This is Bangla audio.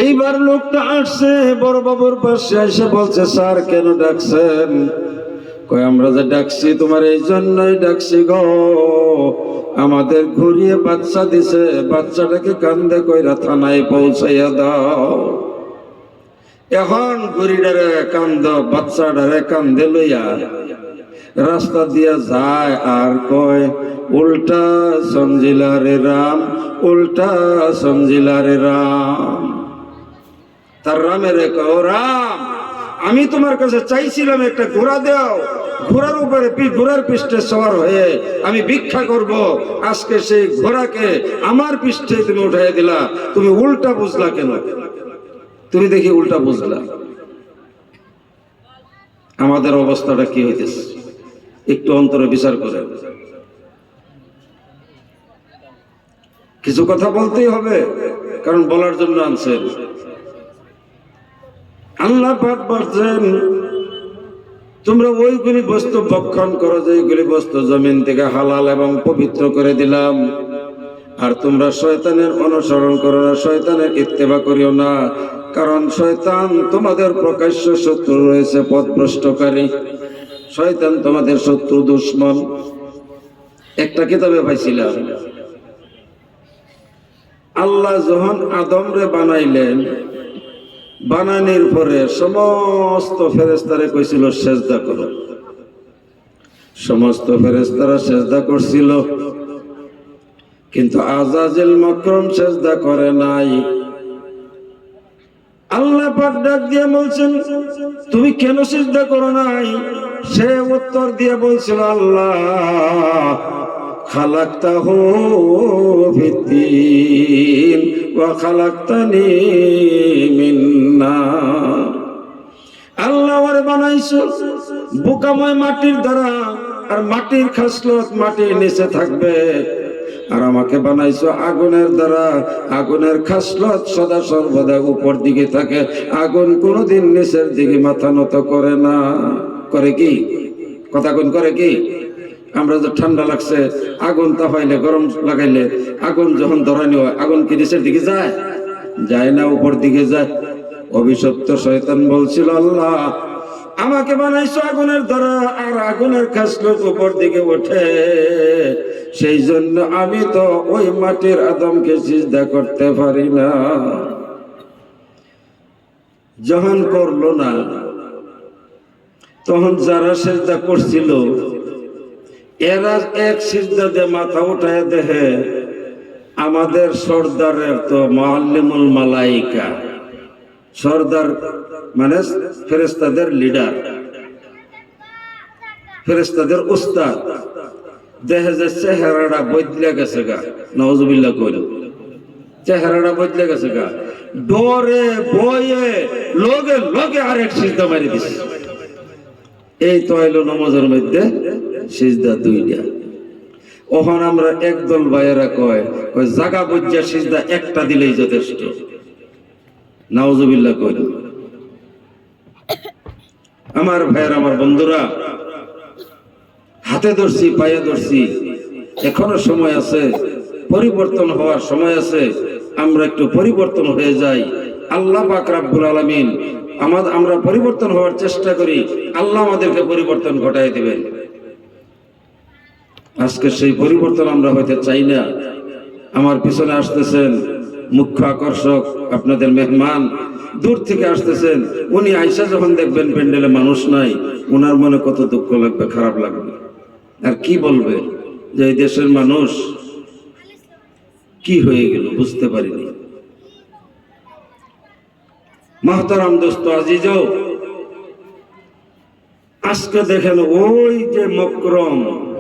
এইবার লোকটা আসছে বড় বাবুর পাশে এসে বলছে, স্যার কেন ডাকছেন? কয়, আমরা যে ডাকছি তোমার এই জন্যই ডাকছি গো, আমাদের ঘুরিয়ে বাচ্চা দিছে, বাচ্চাটাকে কান্দে কইরা থানায় পৌঁছাইয়া দাও। এখন ঘুরিডারে কান্দ, বাচ্চাটারে কান্দে লইয়া রাস্তা দিয়া যায় আর কয়, উল্টা সমঝিলা রে রাম, উল্টা সমঝিলা রে রাম। তার রামের কও, রাম আমি তোমার কাছে চাইছিলাম একটা ঘোড়া দাও, ঘোড়ার উপরে ঘোড়ার পৃষ্ঠে সওয়ার হয়ে আমি ভিক্ষা করব, আজকে সেই ঘোড়াকে আমার পৃষ্ঠে তুমি উঠাই দিলা, তুমি উল্টা বুঝলা কেন? তুমি দেখি উল্টা বুঝলা। আমাদের অবস্থাটা কি হইতেছে একটু অন্তরে বিচার করে। কিছু কথা বলতেই হবে, কারণ বলার জন্য আনছেন। আল্লাহ পাক বলেন, তোমরা ওইগুলি বস্তু ভক্ষণ করো যেগুলি বস্তু জমিন থেকে হালাল এবং পবিত্র করে দিলাম, আর তোমরা শয়তানের অনুসরণ করো না, শয়তানের ইত্তেবা করিও না, কারণ শয়তান তোমাদের প্রকাশ্য শত্রু রয়েছে, পথভ্রষ্টকারী। শয়তান তোমাদের শত্রু, দুশমন। একটা কিতাবে পাইছিলাম, আল্লাহ যখন আদমরে বানাইলেন, বানানোর পরে সমস্ত ফেরেশতারে কইছিল সেজদা করো। সমস্ত ফেরেশতারা সেজদা করছিল, কিন্তু আজাজিল মাকরুম সেজদা করে নাই। আল্লাহ পাক ডাক দিয়ে বলছেন, তুমি কেন সিজদা করো নাই? সে উত্তর দিয়ে বলছিল, আল্লাহ খালাকতাহু ফিত্তিন ওয়া খালাকতানি মিন নার। আল্লাহ ওরে বানাইছো বোকাময় মাটির দ্বারা, আর মাটির খাসলত মাটির নিচে থাকবে, আর আমাকে বানাইছো আগুনের দ্বারা, আগুনের খাসলত সদা সর্বদা উপর দিকে থাকে, আগুন কোনোদিন নিচের দিকে মাথা নত করে না। করে কি? কথা কোন করে কি? আমরা যে ঠান্ডা লাগছে, আগুন তাপাইলে, গরম লাগাইলে, আগুন যখন ধরানি হয়, আগুন কি নিচের দিকে যায়? যায় না, উপর দিকে যায়। অভিশপ্ত শয়তান বলছিল, আল্লাহ আমাকে বানাইছো আগুনের দ্বারা, আর আগুনের খাসলত উপর দিকে ওঠে, সেই জন্য আমি তো ওই মাটির আদমকে সিজদা করতে পারি না। যখন করলো না, তখন যারা সিজদা করছিল এরা এক সিজদাতে মাথা উঠায় দেখে আমাদের সর্দারের তো মুআল্লিমুল মালাইকা, সর্দার মানে ফেরেশতাদের লিডার, ফেরেশতাদের উস্তাদ, দেখে যে চেহারাটা বদলে গেছে গা। নাউজুবিল্লাহ কইল, চেহারাটা বদলে গেছে গা। ডরে ভয়ে লগে লগে আরেক সিজদা মারি দিছে। এই তো হইল নামাজের মধ্যে সিজদা দুইটা। ওখান আমরা একদল ভাইয়েরা কয় জাগা বুঝা সিজদা একটা দিলেই যথেষ্ট। নাউজুবিল্লাহ কইল। আমার ভাইয়ের, আমার বন্ধুরা, হাতে ধরছি, পায়ে ধরছি, এখনো সময় আছে, পরিবর্তন হওয়ার সময় আছে। আমরা একটু পরিবর্তন হয়ে যাই। আল্লাহ পাক রব্বুল আলামিন আমরা পরিবর্তন হওয়ার চেষ্টা করি, আল্লাহ আমাদেরকে পরিবর্তন ঘটায় দিবেন। আজকে সেই পরিবর্তন আমরা হইতে চাই না। আমার পিছনে আসতেছেন মুখ্য আকর্ষক, আপনাদের মেহমান, দূর থেকে আসতেছেন। উনি আইসা যখন দেখবেন প্যান্ডেলে মানুষ নাই, উনার মনে কত দুঃখ লাগবে, খারাপ লাগবে। আর কি বলবে যে এই দেশের মানুষ কি হয়ে গেল বুঝতে পারিনি। মাহতারাম দোস্ত আজিজ, আজকে দেখেন ওই যে মকরম